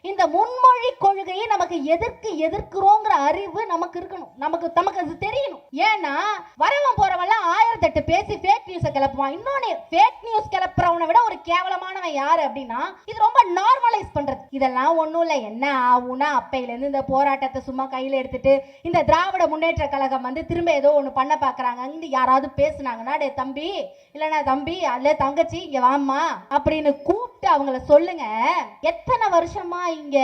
இந்த முன்மொழி கொள்கையை நமக்கு எதிர்க்கிறோங்கிற அறிவு நமக்கு இருக்கணும். நமக்கு அது தெரியணும். ஏன்னா வரவன் போறவெல்லாம் 1008 பேசி ஃபேக் நியூஸை கிளப்புவான். இன்னொன்னு, ஃபேக் நியூஸ் கிளப்புறவனை விட ஒரு கேவலமானவன் யாரு அப்படின்னா, இது ரொம்ப நார்மலைஸ் பண்றது. இதெல்லாம் ஒண்ணும் இல்லை, என்ன ஆகுனா அப்பையில இருந்து இந்த போராட்டத்தை சும்மா கையில எடுத்துட்டு இந்த திராவிட முன்னேற்ற கழகம் வந்து திரும்ப ஏதோ ஒண்ணு பண்ண பாக்குறாங்க. யாராவது பேசுனாங்கன்னா, டே தம்பி, இல்லைன்னா தம்பி, அல்ல தங்கச்சி, இங்க வாம்மா அப்படின்னு கூப்பிட்டு அவங்கள சொல்லுங்க. எத்தனை வருஷமா இங்க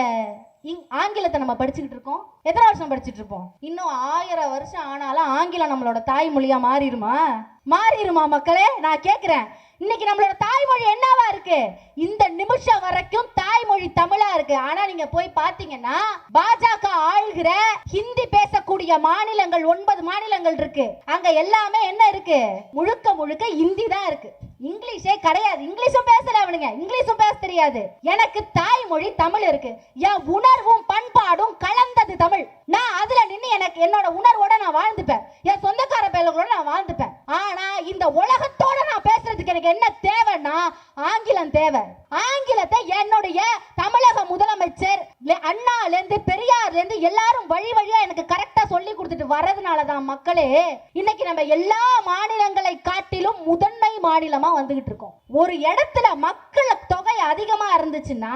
ஆங்கிலத்தை நம்ம படிச்சுக்கிட்டு இருக்கோம்? எத்தனை வருஷம் படிச்சுட்டு இருப்போம்? இன்னும் 1000 வருஷம் ஆனாலும் ஆங்கிலம் நம்மளோட தாய்மொழியா மாறிடுமா மக்களே? நான் கேட்கிறேன், இன்னைக்கு நம்மளோட தாய்மொழி என்னவா இருக்கு? இந்த நிமிஷம் வரைக்கும் தாய்மொழி தமிழா இருக்கு. ஆனா நீங்க போய் பாத்தீங்கன்னா பாஜக ஆள்கிற ஹிந்தி பேசக்கூடிய மாநிலங்கள் 9 மாநிலங்கள் இருக்கு. அங்க எல்லாமே என்ன இருக்கு? முழுக்க ஹிந்தி தான் இருக்கு. இங்கிலீஷே கிடையாது. இங்கிலீஷும் பேசல அவனுங்க, இங்கிலீஷும் பேச தெரியாது. எனக்கு தாய்மொழி தமிழ் இருக்கு. என் உணர்வும் பண்பாடும் கலந்தது தமிழ். நான் அதுல நின்று எனக்கு என்னோட உணர்வோட நான் வாழ்ந்துப்பேன். என் சொந்தக்கார பேர்களோட நான் வாழ்ந்துப்பேன். ஆனா இந்த உலகத்தோட நான் பேசுறதுக்கு எனக்கு என்ன தேவைன்னா ஆங்கிலம் தேவை. ஆங்கிலத்தை என்னுடைய தமிழக முதலமைச்சர் அண்ணால இருந்து பெரியார்ல இருந்து எல்லாரும் வழியா எனக்கு கரெக்டா சொல்லி கொடுத்துட்டு வரதுனாலதான் மக்களே இன்னைக்கு நம்ம எல்லா மாநிலங்களை காட்டிலும் முதன்மை மாநிலமா வந்துகிட்டு இருக்கோம். ஒரு இடத்துல மக்கள் தொகை அதிகமா இருந்துச்சுன்னா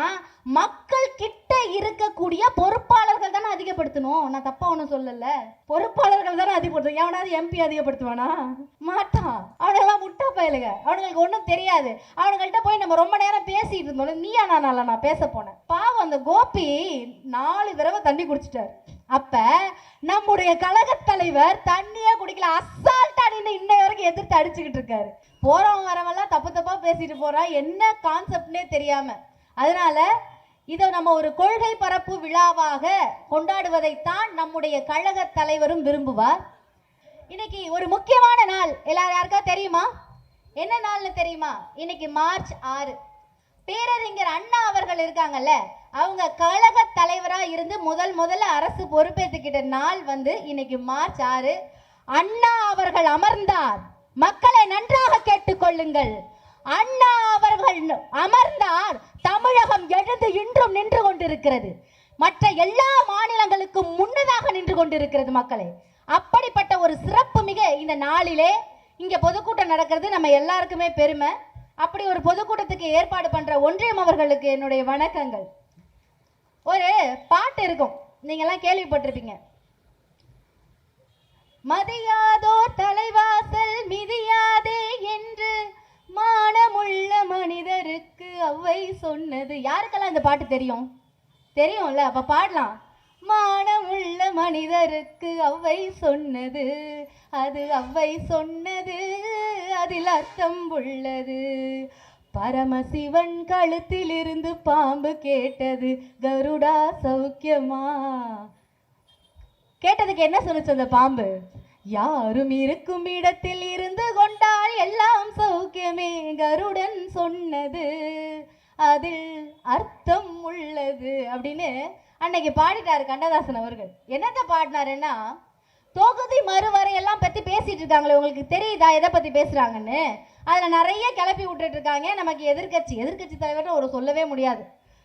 மக்கள் கிட்ட இருக்கக்கூடிய பொறுப்பாளர்கள் தானே அதிகப்படுத்தணும். நான் தப்பா ஒன்னும் சொல்லல, பொறுப்பாளர்கள் தானே அதிகப்படுத்தணும். எவனாவது எம்பி அதிகப்படுத்துவானா? மாட்டான். அவனெல்லாம் முட்டா பயலுங்க, அவனுங்களுக்கு ஒன்றும் தெரியாது. அவனுங்கள்ட்ட போய் நம்ம ரொம்ப நேரம் பேசிட்டு இருந்தோம். நீயா நான் பேச போனேன். பாவம் அந்த கோபி 4 தடவை தண்ணி குடிச்சிட்டாரு. அப்ப நம்முடைய கழக தலைவர் தண்ணியே குடிக்கல, அசால்ட்டா நின்று இன்ன வரைக்கும் எதிர்த்து அடிச்சுக்கிட்டு இருக்காரு. போறவங்க வரவெல்லாம் தப்பா பேசிட்டு போறா, என்ன கான்செப்ட்னே தெரியாம. அதனால இதை நம்ம ஒரு கொள்கை பரப்பு விழாவாக கொண்டாடுவதைத்தான் நம்முடைய கழக தலைவரும் விரும்புவார். இன்னைக்கு ஒரு முக்கியமான நாள், எல்லாரும் யாருக்கா தெரியுமா? என்ன நாள்னு தெரியுமா? இன்னைக்கு மார்ச் 6. பேரறிஞர் அண்ணா அவர்கள் இருக்காங்கல்ல, அவங்க கழக தலைவரா இருந்து முதல்ல அரசு பொறுப்பேற்றுக்கிட்ட நாள் வந்து இன்னைக்கு மார்ச் 6. அண்ணா அவர்கள் அமர்ந்தார். மக்களை நன்றாக கேட்டுக்கொள்ளுங்கள். அண்ணா அவர்கள் அமர்ந்தார். தமிழகம் எழுந்து இன்றும் நின்று கொண்டிருக்கிறது. மற்ற எல்லா மாநிலங்களுக்கும் முன்னதாக நின்று கொண்டிருக்கிறது மக்களே. அப்படிப்பட்ட ஒரு சிறப்பு மிக இந்த நாளிலே இங்க பொதுக்கூட்டம் நடக்கிறது நம்ம எல்லாருக்குமே பெருமை. அப்படி ஒரு பொதுக்கூட்டத்துக்கு ஏற்பாடு பண்ற ஒன்றியம் அவர்களுக்கு என்னுடைய வணக்கங்கள். ஒரு பாட்டு இருக்கும், நீங்க எல்லாம் கேள்விப்பட்டிருப்பீங்க. மதியாதோ தலைவாசல் மிதியாதே என்று மானமுள்ள மனிதருக்கு அவ்வை சொன்னது. யாருக்கெல்லாம் இந்த பாட்டு தெரியும்ல? அப்ப பாடலாம். மானமுள்ள மனிதருக்கு அவ்வை சொன்னது, அது அவ்வை சொன்னது, அதில் அர்த்தம் உள்ளது. பரமசிவன் கழுத்தில் இருந்து பாம்பு கேட்டது, கருடா சௌக்கியமா. கேட்டதுக்கு என்ன சொல்லுச்சு அந்த பாம்பு? யாரும் இருக்கும் இடத்தில் இருந்து கொண்டால் எல்லாம் சௌக்கியமே, கருடன் சொன்னது, அதில் அர்த்தம் உள்ளது அப்படின்னு அன்னைக்கு பாடிட்டாரு கண்ணதாசன் அவர்கள். என்னத்தை பாடினாருன்னா, தொகுதி மறுவரையெல்லாம் பத்தி பேசிட்டு இருக்காங்களே, உங்களுக்கு தெரியுதா எதை பத்தி பேசுறாங்கன்னு? அதுல நிறைய கிளப்பி விட்டுட்டு இருக்காங்க. நமக்கு எதிர்கட்சி தலைவர்னு ஒரு சொல்லவே முடியாது.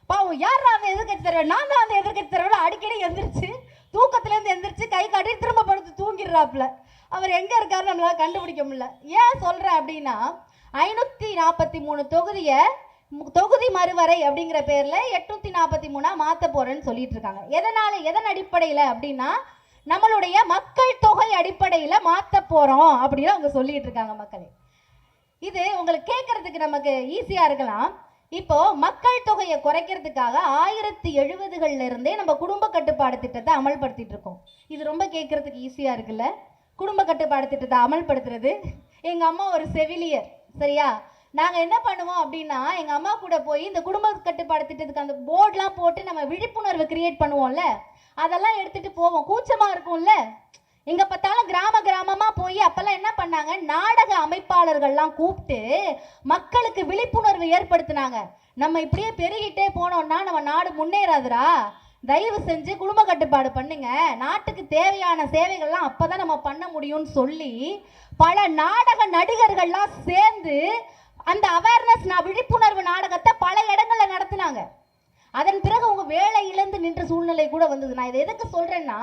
பாவம், யார் அந்த எதிர்கட்சி தலைவர்? நான் தான் அந்த எதிர்கட்சி தலைவர். அடிக்கடி எந்திரிச்சு தூக்கத்திலேருந்து எந்திரிச்சு கை காட்டி திரும்ப படுத்து தூங்கிடுறாப்புல. அவர் எங்க இருக்காருன்னு நம்மளால கண்டுபிடிக்க முடியல. ஏன் சொல்றேன் அப்படின்னா, 543 தொகுதி மறுவரை அப்படிங்கிற பேர்ல 843 மாத்த போறேன்னு சொல்லிட்டு இருக்காங்க. எதன் அடிப்படையில அப்படின்னா, நம்மளுடைய மக்கள் தொகை அடிப்படையில மாத்த போறோம் அப்படின்னு அவங்க சொல்லிட்டு இருக்காங்க மக்களே. இது உங்களுக்கு கேட்கறதுக்கு நமக்கு ஈஸியா இருக்கலாம். இப்போ மக்கள் தொகையை குறைக்கிறதுக்காக 1070கள்ல இருந்தே நம்ம குடும்ப கட்டுப்பாடு திட்டத்தை அமல்படுத்திட்டு இருக்கோம். இது ரொம்ப கேட்கறதுக்கு ஈஸியா இருக்குல்ல? குடும்ப கட்டுப்பாடு திட்டத்தை அமல்படுத்துறது. எங்க அம்மா ஒரு செவிலியர், சரியா? நாங்க என்ன பண்ணுவோம் அப்படின்னா, எங்க அம்மா கூட போய் இந்த குடும்ப கட்டுப்பாடு திட்டத்துக்கு அந்த போர்ட்லாம் போட்டு நம்ம விழிப்புணர்வு கிரியேட் பண்ணுவோம்ல, அதெல்லாம் எடுத்துட்டு போவோம். கூச்சமா இருக்கும்ல. எங்க பார்த்தாலும் கிராமமா போய் அப்பெல்லாம் என்ன பண்ணாங்க, நாடக அமைப்பாளர்கள்லாம் கூப்பிட்டு மக்களுக்கு விழிப்புணர்வு ஏற்படுத்தினாங்க. நம்ம இப்படியே பெருகிட்டே போனோம்னா நம்ம நாடு முன்னேறாதுரா, தயவு செஞ்சு குடும்ப கட்டுப்பாடு பண்ணுங்க, நாட்டுக்கு தேவையான சேவைகள்லாம் அப்பதான் நம்ம பண்ண முடியும்னு சொல்லி பல நாடக நடிகர்கள்லாம் சேர்ந்து அந்த அவேர்னஸ் விழிப்புணர்வு நாடகத்தை பல இடங்கள்ல நடத்தினாங்க. அதன் பிறகு உங்க வேலை இழந்து நின்ற சூழ்நிலை கூட வந்தது. நான் இதை எதுக்கு சொல்றேன்னா,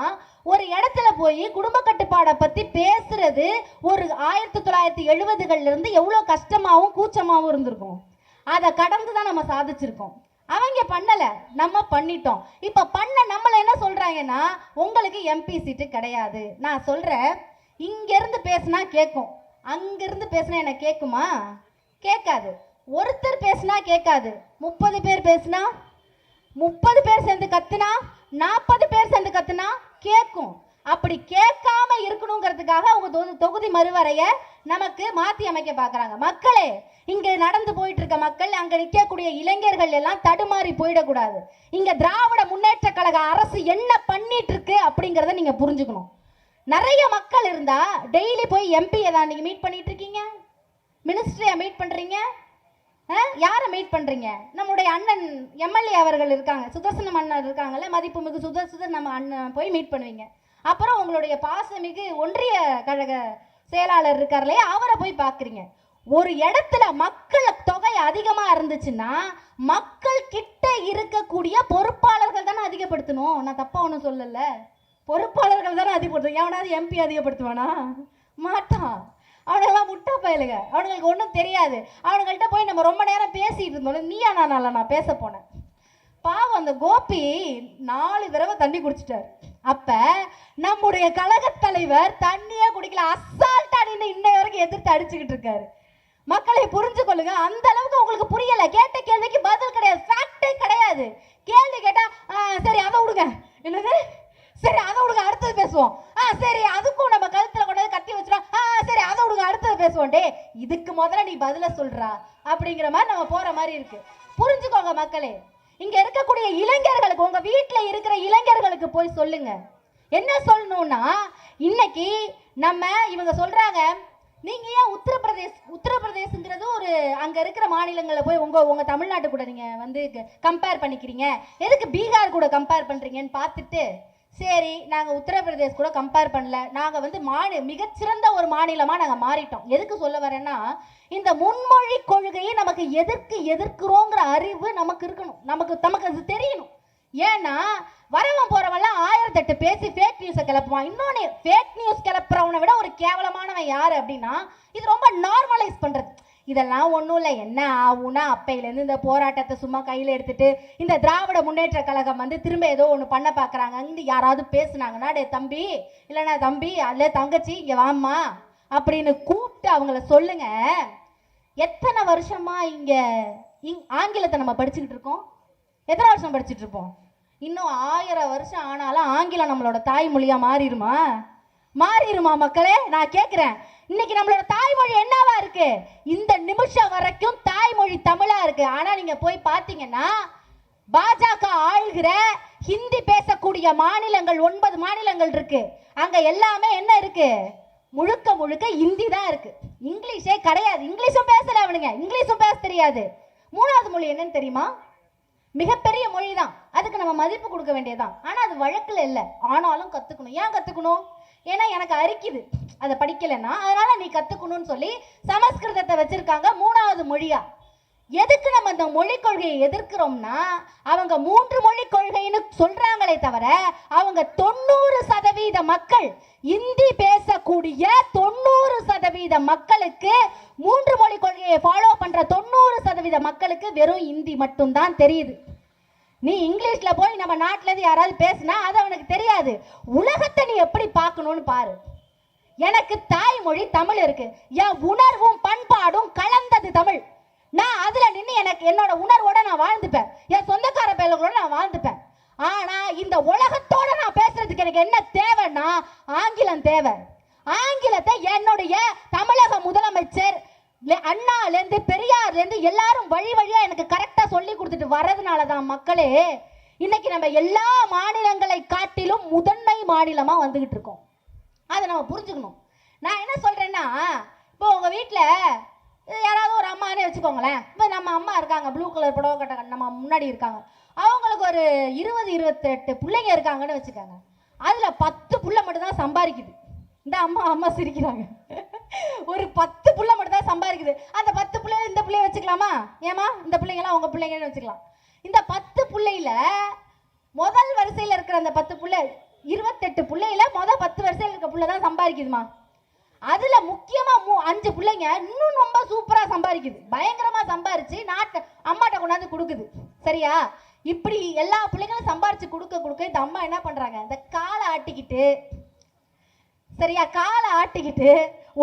ஒரு இடத்துல போய் குடும்ப கட்டுப்பாடை பத்தி பேசுறது ஒரு 1970கள்ல இருந்து எவ்வளவு கஷ்டமாவும் கூச்சமாவும் இருந்திருக்கும். அதை கடந்து தான் நம்ம சாதிச்சிருக்கோம். அவங்க பண்ணல, நம்ம பண்ணிட்டோம். இப்ப பண்ண நம்மள என்ன சொல்றாங்கன்னா, உங்களுக்கு எம்பி சீட்டு கிடையாது. நான் சொல்றேன், இங்க இருந்து பேசினா கேட்கும், அங்க இருந்து பேசினா என்ன கேட்குமா? கேட்காது. ஒருத்தர் பேசினா கேட்காது, 30 பேர் பேசினா, 30 பேர் சேர்ந்து கத்துனா, 40 பேர் சேர்ந்து கத்துனா கேட்கும். அப்படி கேட்காம இருக்கணுங்கிறதுக்காக அவங்க தொகுதி மறுவரைய நமக்கு மாத்தி அமைக்க பாக்குறாங்க. மக்களே, இங்க நடந்து போயிட்டு இருக்க மக்கள், அங்க நிற்கக்கூடிய இளைஞர்கள் எல்லாம் தடுமாறி போயிடக்கூடாது. இங்க திராவிட முன்னேற்ற கழக அரசு என்ன பண்ணிட்டு இருக்கு அப்படிங்கறத நீங்க புரிஞ்சுக்கணும். நிறைய மக்கள் இருந்தா டெய்லி போய் எம்பியை தான் நீங்க மீட் பண்ணிட்டு இருக்கீங்க, மினிஸ்டரியா மீட் பண்றீங்க, யாரை மீட் பண்றீங்க? நம்முடைய அண்ணன் எம்எல்ஏ அவர்கள் இருக்காங்க, சுதர்சனம் அண்ணன் இருக்காங்கல்ல, மதிப்புமிகு சுதர்சன் நம்ம அண்ணன் போய் மீட் பண்ணுவீங்க. அப்புறம் உங்களுடைய பாசமிகு ஒன்றிய கழக செயலாளர் இருக்கார் இல்லையா, அவரை போய் பார்க்குறீங்க. ஒரு இடத்துல மக்கள் தொகை அதிகமாக இருந்துச்சுன்னா மக்கள் கிட்ட இருக்கக்கூடிய பொறுப்பாளர்கள் தானே அதிகப்படுத்தணும். நான் தப்பா ஒன்றும் சொல்லல, பொறுப்பாளர்கள் தானே அதிகப்படுத்தணும். எவனாவது எம்பி அதிகப்படுத்துவானா? மாட்டான். அவனுங்கெல்லாம் முட்டை பயலுங்க, அவனுங்களுக்கு ஒன்றும் தெரியாது. அவனுங்கள்ட்ட போய் நம்ம ரொம்ப நேரம் பேசிட்டு இருந்தோம். நீயா நான் பேச போனேன். பாவம், அந்த கோபி 4 தடவை தண்ணி குடிச்சிட்டார். அப்ப நம்முடைய கழக தலைவர் தண்ணியே குடிக்கல, அசால்ட்டா நின்று இன்ன வரைக்கும் எதிர்த்து அடிச்சுக்கிட்டு இருக்காரு. மக்களை புரிஞ்சு கொள்ளுங்க. அந்த அளவுக்கு உங்களுக்கு புரியல. கேட்ட கேள்விக்கு பதில் கிடையாது, ஃபேக்டே கிடையாது. கேள்வி கேட்டா சரி அதை விடுங்க, என்னது சரி அதை விடுங்க அடுத்தது பேசுவோம், சரி அதுக்கும் நம்ம கழுத்துல கொண்டாந்து கத்தி வச்சிடும், சரி அதை விடுங்க அடுத்தது பேசுவோம். டே, இதுக்கு முதல்ல நீ பதில சொல்றா அப்படிங்கிற மாதிரி நம்ம போற மாதிரி இருக்கு. புரிஞ்சுக்கோங்க மக்களே. இங்க இருக்கக்கூடிய இளைஞர்களுக்கு, உங்க வீட்டுல இருக்கிற இளைஞர்களுக்கு போய் சொல்லுங்க. என்ன சொல்லணும்னா, இன்னைக்கு நம்ம இவங்க சொல்றாங்க, நீங்க ஏன் உத்தரப்பிரதேசங்கிறது ஒரு அங்க இருக்கிற மாநிலங்களை போய் உங்க தமிழ்நாட்டு கூட நீங்க வந்து கம்பேர் பண்ணிக்கிறீங்க, எதுக்கு பீகார் கூட கம்பேர் பண்றீங்கன்னு பார்த்துட்டு, சரி நாங்க உத்தரப்பிரதேஷ் கூட கம்பேர் பண்ணல, நாங்க வந்து மிகச்சிறந்த ஒரு மாநிலமா நாங்க மாறிட்டோம். எதுக்கு சொல்ல வரேன்னா, இந்த முன்மொழி கொள்கையை நமக்கு எதிர்க்கிறோங்கிற அறிவு நமக்கு இருக்கணும், நமக்கு அது தெரியணும். ஏன்னா வரவன் போறவெல்லாம் 1008 பேசி ஃபேக் நியூஸை கிளப்புவான். இன்னொன்னு, ஃபேக் நியூஸ் கிளப்புறவனை விட ஒரு கேவலமானவன் யாரு அப்படின்னா, இது ரொம்ப நார்மலைஸ் பண்றது. இதெல்லாம் ஒன்றும் இல்லை, என்ன ஆகுனா அப்பையிலேருந்து இந்த போராட்டத்தை சும்மா கையில் எடுத்துட்டு இந்த திராவிட முன்னேற்ற கழகம் வந்து திரும்ப ஏதோ ஒன்று பண்ண பார்க்குறாங்க. அங்கே யாராவது பேசுனாங்கன்னா, டே தம்பி, இல்லைண்ணா தம்பி, அல்ல தங்கச்சி, இங்கே வாம்மா அப்படின்னு கூப்பிட்டு அவங்கள சொல்லுங்க. எத்தனை வருஷமா இங்கே ஆங்கிலத்தை நம்ம படிச்சுக்கிட்டு இருக்கோம்? எத்தனை வருஷம் படிச்சுட்டு இருப்போம்? இன்னும் 1000 வருஷம் ஆனாலும் ஆங்கிலம் நம்மளோட தாய்மொழியா மாறிடுமா மக்களே? நான் கேட்குறேன், இன்னைக்கு நம்மளோட தாய்மொழி என்னவா இருக்கு? இந்த நிமிஷம் வரைக்கும் தாய்மொழி தமிழா இருக்கு. ஆனா நீங்க போய் பாத்தீங்கன்னா, பாஜக ஆள்கிற ஹிந்தி பேசக்கூடிய மாநிலங்கள் 9 மாநிலங்கள் இருக்கு. அங்க எல்லாமே என்ன இருக்கு? முழுக்க ஹிந்தி தான் இருக்கு, இங்கிலீஷே கிடையாது. இங்கிலீஷும் பேசல அவனுங்க, இங்கிலீஷும் பேச தெரியாது. 3வது மொழி என்னன்னு தெரியுமா? மிகப்பெரிய மொழி தான், அதுக்கு நம்ம மதிப்பு கொடுக்க வேண்டியதுதான். ஆனா அது வழக்குல இல்லை, ஆனாலும் கத்துக்கணும். ஏன் கத்துக்கணும்? ஏன்னா எனக்கு அரிக்குது அதை படிக்கலைன்னா, அதனால நீ கத்துக்கணும்னு சொல்லி சமஸ்கிருதத்தை வச்சிருக்காங்க 3வது மொழியா. எதுக்கு நம்ம இந்த மொழி கொள்கையை எதிர்க்கிறோம்னா, அவங்க 3 மொழி கொள்கைன்னு சொல்றாங்களே தவிர, அவங்க 90% மக்கள், இந்தி பேசக்கூடிய 90% மக்களுக்கு, 3 மொழி கொள்கையை ஃபாலோ பண்ற 90% மக்களுக்கு வெறும் இந்தி மட்டும்தான் தெரியுது. நீ இங்கிலீஷ்ல போய் நம்ம நாட்டுல இருந்து யாராவது பேசினா அது அவனுக்கு தெரியாது. உலகத்தை நீ எப்படி பார்க்கணும்னு பாரு. எனக்கு தாய்மொழி தமிழ் இருக்கு, என் உணர்வும் பண்பாடும் கலந்தது தமிழ். நான் அதுல நின்று எனக்கு என்னோட உணர்வோட நான் வாழ்ந்துப்பேன், என் சொந்தக்கார பேர்களோட நான் வாழ்ந்துப்பேன். ஆனா இந்த உலகத்தோட நான் பேசுறதுக்கு எனக்கு என்ன தேவைன்னா ஆங்கிலம் தேவை. ஆங்கிலத்தை என்னுடைய தமிழக முதலமைச்சர் அண்ணாலேருந்து பெரியார்லேருந்து எல்லாரும் வழியா எனக்கு கரெக்டா சொல்லி கொடுத்துட்டு வர்றதுனாலதான் மக்களே இன்னைக்கு நம்ம எல்லா மாநிலங்களை காட்டிலும் முதன்மை மாநிலமா வந்துகிட்டு இருக்கோம். அதை நம்ம புரிஞ்சுக்கணும். நான் என்ன சொல்றேன்னா, இப்போ உங்க வீட்டுல யாராவது ஒரு அம்மானே வச்சுக்கோங்களேன். இப்போ நம்ம அம்மா இருக்காங்க, ப்ளூ கலர் புடவை கட்ட நம்ம முன்னாடி இருக்காங்க. அவங்களுக்கு ஒரு 20-28 பிள்ளைங்க இருக்காங்கன்னு வச்சுக்காங்க. அதுல 10 புள்ள மட்டும் தான் சம்பாதிக்குது. இந்த அம்மா சிரிக்கிறாங்க. ஒரு 10 புள்ள மட்டும் தான் சம்பாதிக்குது. அந்த 10 பிள்ளைங்க இந்த பிள்ளைய வச்சுக்கலாமா? ஏமா இந்த பிள்ளைங்களாம் உங்க பிள்ளைங்கன்னு வச்சுக்கலாம். இந்த 10 புள்ளையில முதல் வரிசையில் இருக்கிற அந்த 10 புள்ளை 28 புள்ளையில 10 வரிசையில் இருக்க புள்ள தான் சம்பாதிக்குதுமா. அதுல முக்கியமா 5 பிள்ளைங்க இன்னும் ரொம்ப சூப்பரா சம்பாதிக்குது, பயங்கரமா சம்பாரிச்சு நாட்டை அம்மாட்ட கொண்டாந்து கொடுக்குது. சரியா? இப்படி எல்லா பிள்ளைங்களும் சம்பாரிச்சு கொடுக்க இந்த அம்மா என்ன பண்றாங்க, இந்த காலை ஆட்டிக்கிட்டு, சரியா, காலை ஆட்டிக்கிட்டு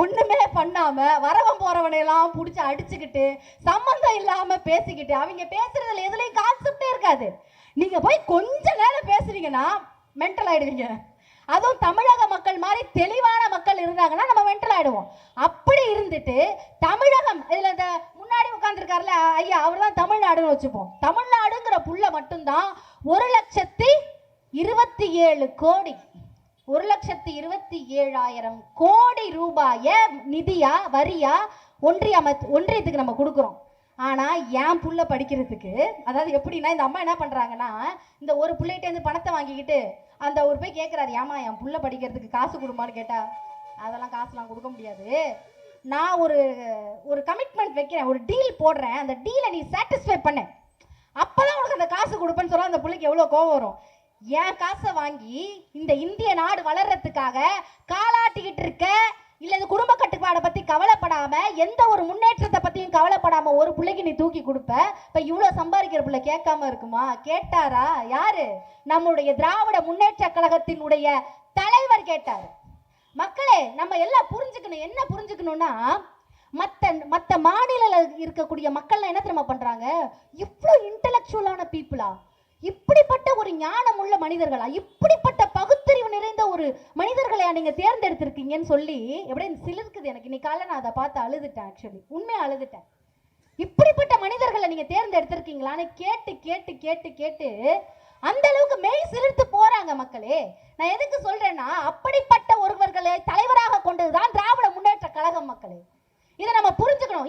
ஒண்ணுமே பண்ணாம வரவன் போறவனையெல்லாம் பிடிச்சி அடிச்சுக்கிட்டு சம்பந்தம் இல்லாம பேசிக்கிட்டு, அவங்க பேசுறதுல எதுலையும் கான்செப்டே இருக்காது. நீங்க போய் கொஞ்ச நேரம் பேசுறீங்கன்னா மென்டல் ஆயிடுவீங்க. அதுவும் தமிழக மக்கள் மாதிரி தெளிவான மக்கள் இருந்தாங்கன்னா நம்ம மென்டல் ஆயிடுவோம். அப்படி இருந்துட்டு தமிழகம், இதுல இந்த முன்னாடி உட்கார்ந்துருக்காருல ஐயா, அவர் தான் தமிழ்நாடுன்னு வச்சுப்போம். தமிழ்நாடுங்கிற புள்ள மட்டும்தான் 1,27,000 கோடி, 1,27,000 கோடி ரூபாய நிதியா வரியா ஒன்றியத்துக்கு நம்ம கொடுக்குறோம். ஆனா என் புள்ள படிக்கிறதுக்கு, அதாவது எப்படின்னா இந்த அம்மா என்ன பண்றாங்கன்னா, இந்த ஒரு பிள்ளைகிட்ட இருந்து பணத்தை வாங்கிக்கிட்டு அந்த ஒரு போய் கேட்கிறாரு, ஏமா என் புள்ள படிக்கிறதுக்கு காசு கொடுமான்னு கேட்டா, அதெல்லாம் காசுலாம் கொடுக்க முடியாது, நான் ஒரு கமிட்மெண்ட் வைக்கிறேன், ஒரு டீல் போடுறேன், அந்த டீலை நீ சாட்டிஸ்ஃபை பண்ண, அப்பதான் உனக்கு அந்த காசு கொடுப்பேன்னு சொல்ல அந்த பிள்ளைக்கு எவ்வளவு கோவம் வரும். என் காசை வாங்கி இந்த இந்திய நாடு வளர்றதுக்காக காலாட்டிக்கிட்டு இருக்க, இல்ல இந்த குடும்ப கட்டுப்பாடை பத்தி கவலைப்படாம, எந்த ஒரு முன்னேற்றத்தை பத்தியும் கவலைப்படாம ஒரு பிள்ளைக்கு நீ தூக்கி கொடுப்ப. இப்ப இவ்வளவு சம்பாதிக்கிற பிள்ளை கேட்காம இருக்குமா? கேட்டாரா? யாரு? நம்முடைய திராவிட முன்னேற்ற கழகத்தினுடைய தலைவர் கேட்டாரு. மக்களே, நம்ம எல்லாம் புரிஞ்சுக்கணும். என்ன புரிஞ்சுக்கணும்னா, மத்த மாநில இருக்கக்கூடிய மக்கள் என்ன தெரியுமா பண்றாங்க, இவ்வளவு இன்டெலக்சுவலான பீப்புளா, இப்படிப்பட்ட ஒரு ஞானம் உள்ள மனிதர்களா, இப்படிப்பட்ட பகுத்தறிவு நிறைந்த ஒரு மனிதர்களையா நீங்க தேர்ந்தெடுத்திருக்கீங்கன்னு சொல்லி எப்படி சிலிர்க்குது எனக்கு. இன்னைக்கு காலையில நான் அதை பார்த்து அழுதுட்டேன். ஆக்சுவலி உண்மையா அழுதுட்டேன். இப்படிப்பட்ட மனிதர்களை நீங்க தேர்ந்தெடுத்திருக்கீங்களான்னு கேட்டு கேட்டு கேட்டு கேட்டு அந்த அளவுக்கு மெய் சிலிர்த்து போறாங்க மக்களே. நான் எதுக்கு சொல்றேன்னா, அப்படிப்பட்ட ஒருவர்களை தலைவராக கொண்டதுதான் திராவிட முன்னேற்ற கழகம். மக்களே, இதை நம்ம புரிஞ்சுக்கணும்.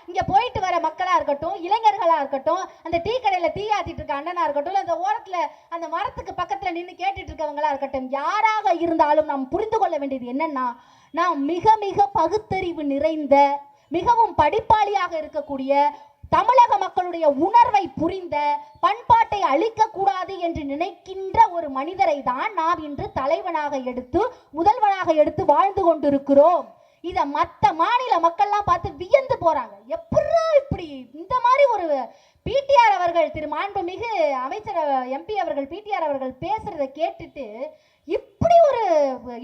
இங்க போயிட்டு வர மக்களா இருக்கட்டும், இளைஞர்களா இருக்கட்டும், அந்த டீ கடையில டீ ஆத்திட்டு இருக்க அண்ணனா இருக்கட்டும், அந்த ஓரத்துல அந்த மரத்துக்கு பக்கத்துல நின்று கேட்டுட்டு இருக்கவங்களா இருக்கட்டும், யாராக இருந்தாலும் நாம் புரிந்து கொள்ள வேண்டியது என்னன்னா, நாம் மிக மிக பகுத்தறிவு நிறைந்த, மிகவும் படிப்பாளியாக இருக்கக்கூடிய, தமிழக மக்களுடைய உணர்வை புரிந்த, பண்பாட்டை அழிக்க கூடாது என்று நினைக்கின்ற ஒரு மனிதரை தான் நாம் இன்று தலைவனாக எடுத்து முதல்வனாக எடுத்து வாழ்ந்து கொண்டிருக்கிறோம். இத மற்ற மாநில மக்கள்லாம் பார்த்து வியந்து போறாங்க. எப்படா இப்படி இந்த மாதிரி ஒரு பிடிஆர் அவர்கள், திரு மாண்புமிகு அமைச்சர் எம்பி அவர்கள் பிடிஆர் அவர்கள் பேசுறதை கேட்டுட்டு, இப்படி ஒரு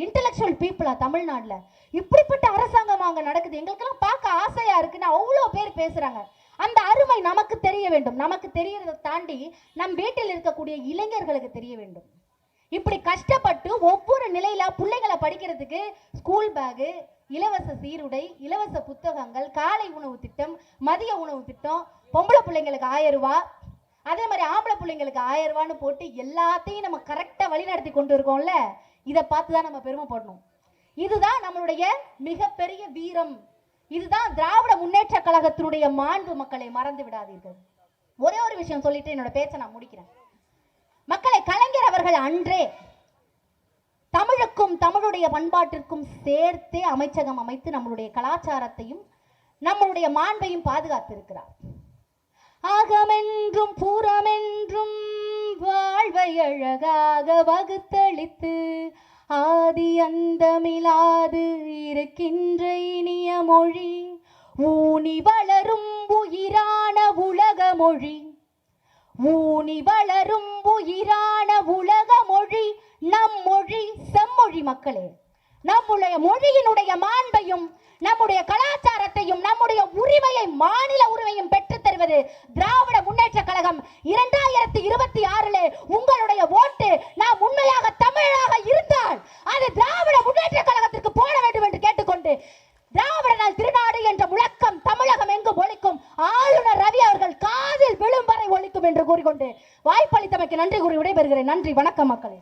இன்டெலக்சுவல் பீப்புளா தமிழ்நாடுல, இப்படிப்பட்ட அரசாங்கம் அங்க நடக்குது, எங்களுக்கெல்லாம் பார்க்க ஆசையா இருக்குன்னு அவ்வளோ பேர் பேசுறாங்க. அந்த அருமை நமக்கு தெரிய வேண்டும். நமக்கு தெரியறதை தாண்டி நம் வீட்டில் இருக்கக்கூடிய இளைஞர்களுக்கு தெரிய வேண்டும். இப்படி கஷ்டப்பட்டு ஒவ்வொரு நிலையில பிள்ளைகளை படிக்கிறதுக்கு ஸ்கூல் பேகு, இலவச சீருடை, இலவச புத்தகங்கள், காலை உணவு திட்டம், மதிய உணவு திட்டம், பொம்பளை பிள்ளைங்களுக்கு 1000 ரூபாய், அதே மாதிரி ஆம்பளை பிள்ளைங்களுக்கு 1000 ரூபான்னு போட்டு எல்லாத்தையும் நம்ம கரெக்டா வழிநடத்தி கொண்டு இருக்கோம்ல. இதை பார்த்துதான் நம்ம பெருமைப்படணும். இதுதான் நம்மளுடைய மிகப்பெரிய வீரம். இதுதான் திராவிட முன்னேற்ற கழகத்தினுடைய மாண்பு. மக்களை மறந்து விடாதீர்கள். ஒரே ஒரு விஷயம் சொல்லிட்டு என்னோட பேச்சை நான் முடிக்கிறேன். மக்களை, கலைஞர் அவர்கள் அன்றே தமிழுக்கும் தமிழுடைய பண்பாட்டிற்கும் சேர்த்தே அமைச்சகம் அமைத்து நம்மளுடைய கலாச்சாரத்தையும் நம்மளுடைய மாண்பையும் பாதுகாத்திருக்கிறார். ஆகமென்றும் புறமென்றும் வாழ்வை அழகாக வகுத்தளித்து ஆதி அந்தமிலாது இருக்கின்ற இனிய மொழி, ஊனி வளரும் உயிரான உலக மொழி, ஊனி வளரும் உயிரான உலக மொழி நம் மொழி, செம்மொழி. மக்களே, நம்முடைய மொழியினுடைய மாண்பையும் நம்முடைய கலாச்சாரத்தையும் நம்முடைய உரிமையை, மாநில உரிமையும் பெற்றுத் தருவது திராவிட முன்னேற்ற கழகம். 2026 உங்களுடைய ஓட்டு நாம் உண்மையாக தமிழாக இருந்தால் அது திராவிட முன்னேற்ற கழகத்திற்கு போட வேண்டும் என்று கேட்டுக்கொண்டு, திராவிட நாள் திருநாடு என்ற முழக்கம் தமிழகம் எங்கும் ஒலிக்கும், ஆளுநர் ரவி அவர்கள் காதில் விழும் வரை ஒலிக்கும் என்று கூறிக்கொண்டு வாய்ப்பளித்தமைக்கு நன்றி கூறி விடைபெறுகிறேன். நன்றி, வணக்கம் மக்களே.